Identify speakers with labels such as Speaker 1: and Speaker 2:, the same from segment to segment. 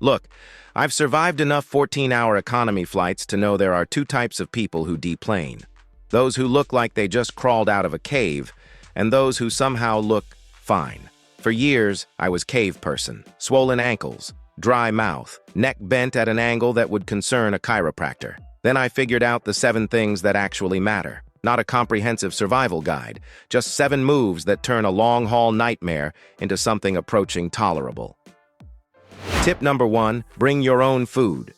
Speaker 1: Look, I've survived enough 14-hour economy flights to know there are two types of people who deplane. Those who look like they just crawled out of a cave, and those who somehow look fine. For years, I was cave person. Swollen ankles, dry mouth, neck bent at an angle that would concern a chiropractor. Then I figured out the 7 things that actually matter. Not a comprehensive survival guide, just 7 moves that turn a long-haul nightmare into something approaching tolerable. Tip number 1, bring your own food.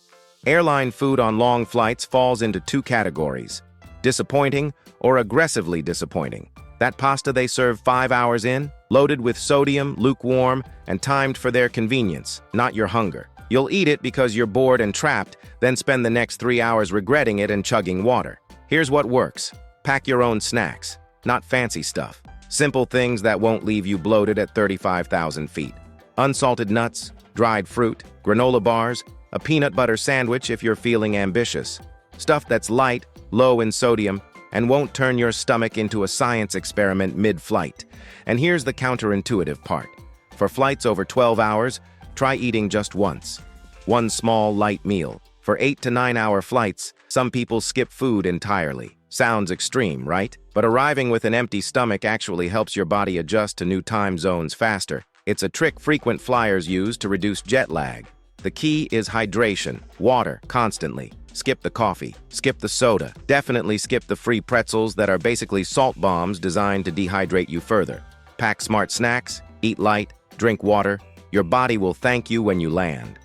Speaker 1: Airline food on long flights falls into 2 categories: disappointing or aggressively disappointing. That pasta they serve 5 hours in, loaded with sodium, lukewarm, and timed for their convenience, not your hunger. You'll eat it because you're bored and trapped, then spend the next 3 hours regretting it and chugging water. Here's what works. Pack your own snacks, not fancy stuff. Simple things that won't leave you bloated at 35,000 feet. Unsalted nuts, dried fruit, granola bars, a peanut butter sandwich if you're feeling ambitious. Stuff that's light, low in sodium, and won't turn your stomach into a science experiment mid-flight. And here's the counterintuitive part. For flights over 12 hours, try eating just once. One small, light meal. For 8 to 9 hour flights, some people skip food entirely. Sounds extreme, right? But arriving with an empty stomach actually helps your body adjust to new time zones faster. It's a trick frequent flyers use to reduce jet lag. The key is hydration, water, constantly. Skip the coffee, skip the soda. Definitely skip the free pretzels that are basically salt bombs designed to dehydrate you further. Pack smart snacks, eat light, drink water. Your body will thank you when you land.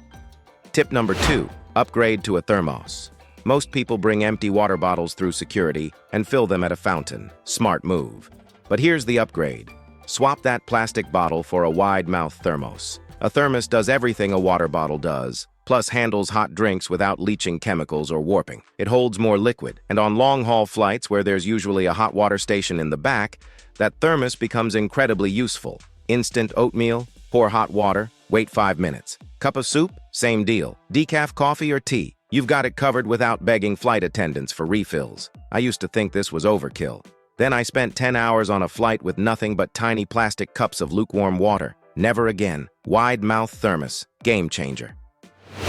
Speaker 1: Tip number 2, upgrade to a thermos. Most people bring empty water bottles through security and fill them at a fountain. Smart move. But here's the upgrade. Swap that plastic bottle for a wide-mouth thermos. A thermos does everything a water bottle does, plus handles hot drinks without leaching chemicals or warping. It holds more liquid, and on long-haul flights where there's usually a hot water station in the back, that thermos becomes incredibly useful. Instant oatmeal, pour hot water, wait 5 minutes. Cup of soup? Same deal. Decaf coffee or tea? You've got it covered without begging flight attendants for refills. I used to think this was overkill. Then I spent 10 hours on a flight with nothing but tiny plastic cups of lukewarm water. Never again. Wide-mouth thermos. Game changer.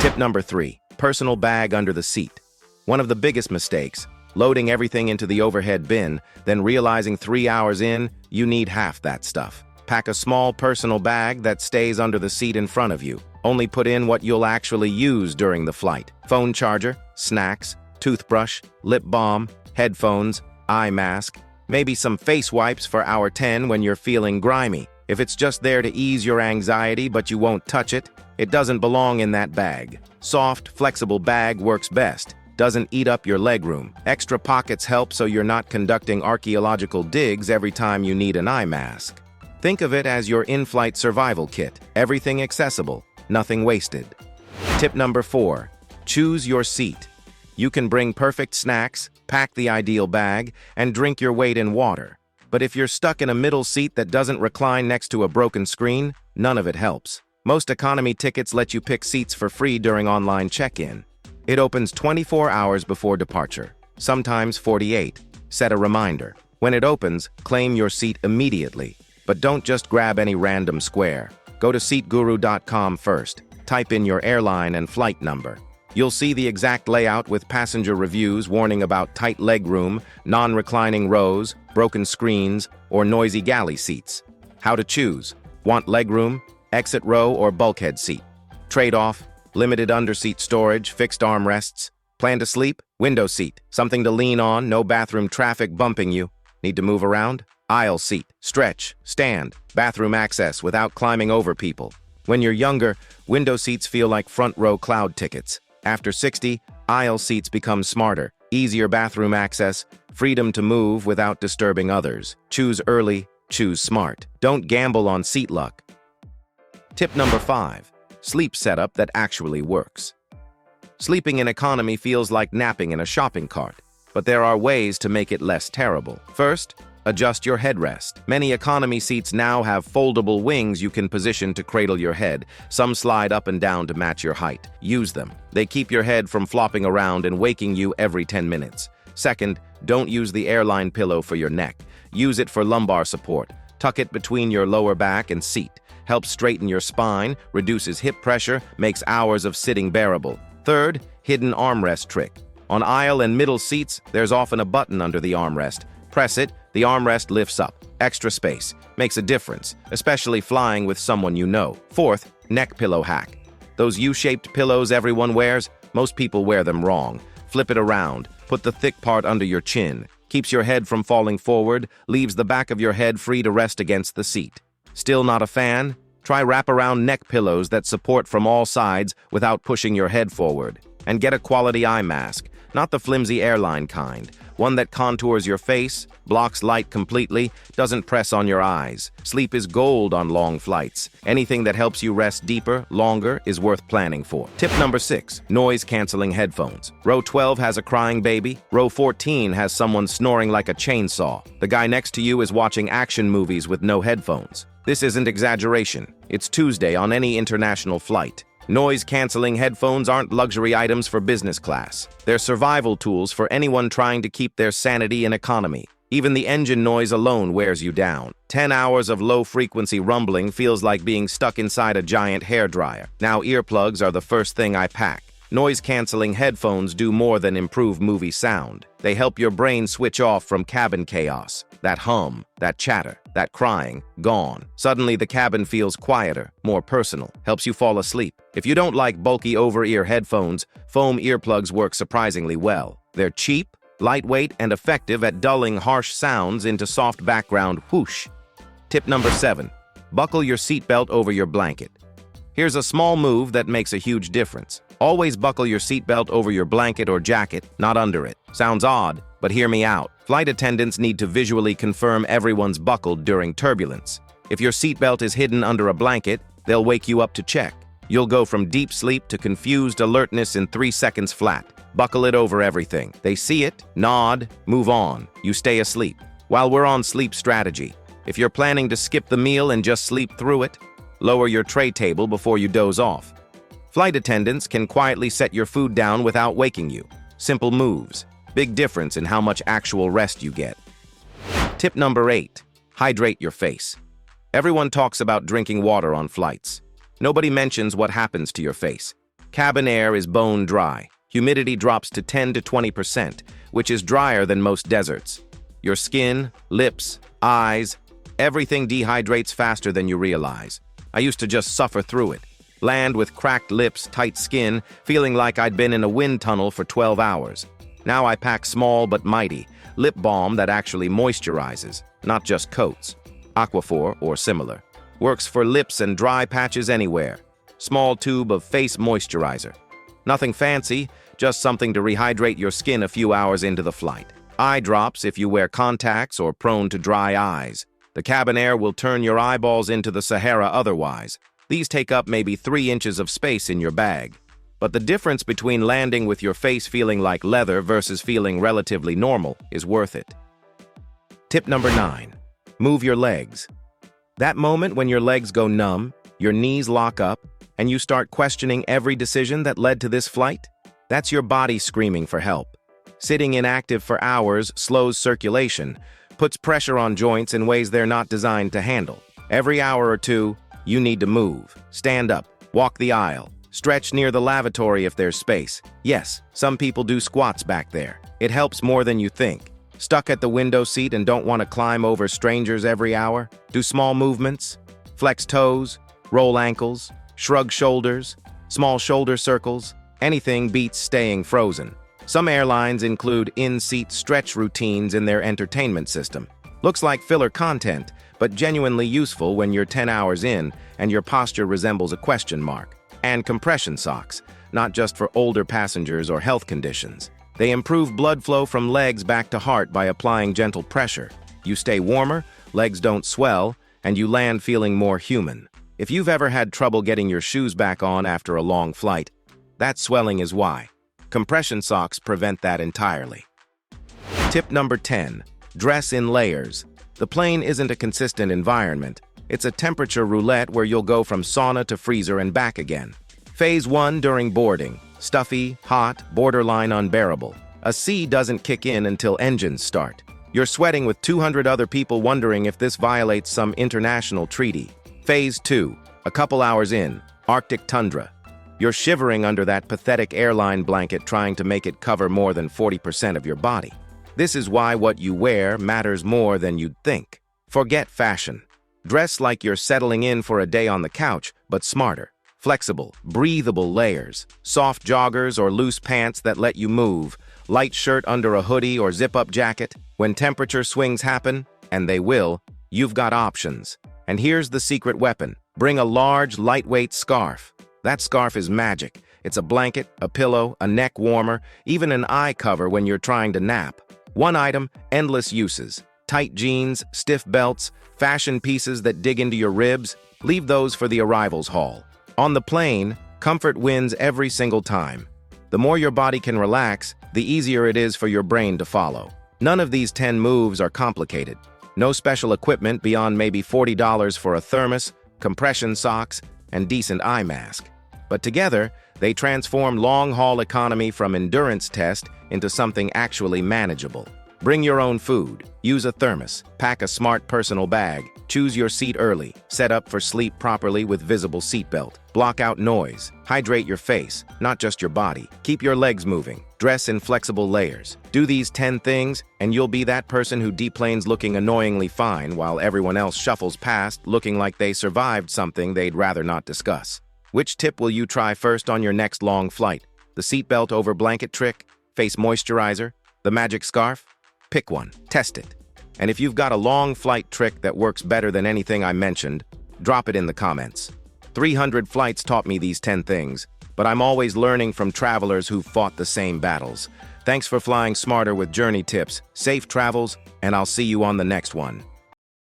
Speaker 1: Tip number 3, personal bag under the seat. One of the biggest mistakes, loading everything into the overhead bin, then realizing 3 hours in, you need half that stuff. Pack a small personal bag that stays under the seat in front of you. Only put in what you'll actually use during the flight. Phone charger, snacks, toothbrush, lip balm, headphones, eye mask, maybe some face wipes for hour 10 when you're feeling grimy. If it's just there to ease your anxiety but you won't touch it, it doesn't belong in that bag. Soft, flexible bag works best. Doesn't eat up your legroom. Extra pockets help so you're not conducting archaeological digs every time you need an eye mask. Think of it as your in-flight survival kit. Everything accessible, nothing wasted. Tip number 4, choose your seat. You can bring perfect snacks, pack the ideal bag, and drink your weight in water. But if you're stuck in a middle seat that doesn't recline next to a broken screen, none of it helps. Most economy tickets let you pick seats for free during online check-in. It opens 24 hours before departure, sometimes 48. Set a reminder. When it opens, claim your seat immediately. But don't just grab any random square. Go to SeatGuru.com first. Type in your airline and flight number. You'll see the exact layout with passenger reviews warning about tight legroom, non-reclining rows, broken screens, or noisy galley seats. How to choose. Want legroom, exit row, or bulkhead seat? Trade-off, limited underseat storage, fixed armrests. Plan to sleep? Window seat. Something to lean on, no bathroom traffic bumping you. Need to move around? Aisle seat. Stretch, stand, bathroom access without climbing over people. When you're younger, window seats feel like front row cloud tickets. After 60, aisle seats become smarter. Easier bathroom access, freedom to move without disturbing others. Choose early, choose smart. Don't gamble on seat luck. Tip number 5, sleep setup that actually works. Sleeping in economy feels like napping in a shopping cart, but there are ways to make it less terrible. First, adjust your headrest. Many economy seats now have foldable wings you can position to cradle your head. Some slide up and down to match your height. Use them. They keep your head from flopping around and waking you every 10 minutes. Second, don't use the airline pillow for your neck. Use it for lumbar support. Tuck it between your lower back and seat. helps straighten your spine, reduces hip pressure, makes hours of sitting bearable. Third, hidden armrest trick. On aisle and middle seats, there's often a button under the armrest. Press it, the armrest lifts up. Extra space. Makes a difference, especially flying with someone you know. Fourth, neck pillow hack. Those U-shaped pillows everyone wears, most people wear them wrong. Flip it around. Put the thick part under your chin. Keeps your head from falling forward, leaves the back of your head free to rest against the seat. Still not a fan? Try wraparound neck pillows that support from all sides without pushing your head forward. And get a quality eye mask, not the flimsy airline kind. One that contours your face, blocks light completely, doesn't press on your eyes. Sleep is gold on long flights. Anything that helps you rest deeper, longer, is worth planning for. Tip number 6, noise-canceling headphones. Row 12 has a crying baby. Row 14 has someone snoring like a chainsaw. The guy next to you is watching action movies with no headphones. This isn't exaggeration. It's Tuesday on any international flight. Noise-canceling headphones aren't luxury items for business class. They're survival tools for anyone trying to keep their sanity and economy. Even the engine noise alone wears you down. 10 hours of low-frequency rumbling feels like being stuck inside a giant hairdryer. Now earplugs are the first thing I pack. Noise-canceling headphones do more than improve movie sound. They help your brain switch off from cabin chaos. That hum, that chatter, that crying, gone. Suddenly the cabin feels quieter, more personal, helps you fall asleep. If you don't like bulky over-ear headphones, foam earplugs work surprisingly well. They're cheap, lightweight, and effective at dulling harsh sounds into soft background whoosh. Tip number 7, buckle your seatbelt over your blanket. Here's a small move that makes a huge difference. Always buckle your seatbelt over your blanket or jacket, not under it. Sounds odd, but hear me out. Flight attendants need to visually confirm everyone's buckled during turbulence. If your seatbelt is hidden under a blanket, they'll wake you up to check. You'll go from deep sleep to confused alertness in 3 seconds flat. Buckle it over everything. They see it, nod, move on. You stay asleep. While we're on sleep strategy, if you're planning to skip the meal and just sleep through it, lower your tray table before you doze off. Flight attendants can quietly set your food down without waking you. Simple moves. Big difference in how much actual rest you get. Tip number 8, hydrate your face. Everyone talks about drinking water on flights. Nobody mentions what happens to your face. Cabin air is bone dry. Humidity drops to 10 to 20%, which is drier than most deserts. Your skin, lips, eyes, everything dehydrates faster than you realize. I used to just suffer through it. Land with cracked lips, tight skin, feeling like I'd been in a wind tunnel for 12 hours. Now I pack small but mighty, lip balm that actually moisturizes, not just coats. Aquaphor or similar. Works for lips and dry patches anywhere. Small tube of face moisturizer. Nothing fancy, just something to rehydrate your skin a few hours into the flight. Eye drops if you wear contacts or prone to dry eyes. The cabin air will turn your eyeballs into the Sahara otherwise. These take up maybe 3 inches of space in your bag. But the difference between landing with your face feeling like leather versus feeling relatively normal is worth it. Tip number 9, move your legs. That moment when your legs go numb, your knees lock up, and you start questioning every decision that led to this flight, that's your body screaming for help. Sitting inactive for hours slows circulation, puts pressure on joints in ways they're not designed to handle. Every hour or two, you need to move. Stand up, walk the aisle, stretch near the lavatory if there's space. Yes, some people do squats back there. It helps more than you think. Stuck at the window seat and don't want to climb over strangers every hour? Do small movements. Flex toes, roll ankles, shrug shoulders, small shoulder circles. Anything beats staying frozen. Some airlines include in-seat stretch routines in their entertainment system. Looks like filler content, but genuinely useful when you're 10 hours in and your posture resembles a question mark. And compression socks, not just for older passengers or health conditions. They improve blood flow from legs back to heart by applying gentle pressure. You stay warmer, legs don't swell, and you land feeling more human. If you've ever had trouble getting your shoes back on after a long flight, that swelling is why. Compression socks prevent that entirely. Tip number 10, dress in layers. The plane isn't a consistent environment. It's a temperature roulette where you'll go from sauna to freezer and back again. Phase 1 during boarding. Stuffy, hot, borderline unbearable. A C doesn't kick in until engines start. You're sweating with 200 other people wondering if this violates some international treaty. Phase 2. A couple hours in. Arctic tundra. You're shivering under that pathetic airline blanket trying to make it cover more than 40% of your body. This is why what you wear matters more than you'd think. Forget fashion. Dress like you're settling in for a day on the couch, but smarter. Flexible, breathable layers. Soft joggers or loose pants that let you move. Light shirt under a hoodie or zip-up jacket. When temperature swings happen, and they will, you've got options. And here's the secret weapon. Bring a large, lightweight scarf. That scarf is magic. It's a blanket, a pillow, a neck warmer, even an eye cover when you're trying to nap. One item, endless uses. Tight jeans, stiff belts, fashion pieces that dig into your ribs, leave those for the arrivals hall. On the plane, comfort wins every single time. The more your body can relax, the easier it is for your brain to follow. None of these 10 moves are complicated. No special equipment beyond maybe $40 for a thermos, compression socks, and decent eye mask. But together, they transform long-haul economy from endurance test into something actually manageable. Bring your own food, use a thermos, pack a smart personal bag, choose your seat early, set up for sleep properly with visible seatbelt, block out noise, hydrate your face, not just your body, keep your legs moving, dress in flexible layers. Do these 10 things, and you'll be that person who deplanes looking annoyingly fine while everyone else shuffles past looking like they survived something they'd rather not discuss. Which tip will you try first on your next long flight? The seatbelt-over-blanket trick? Face moisturizer? The magic scarf? Pick one. Test it. And if you've got a long flight trick that works better than anything I mentioned, drop it in the comments. 300 flights taught me these 10 things, but I'm always learning from travelers who've fought the same battles. Thanks for flying smarter with Journey Tips. Safe travels, and I'll see you on the next one.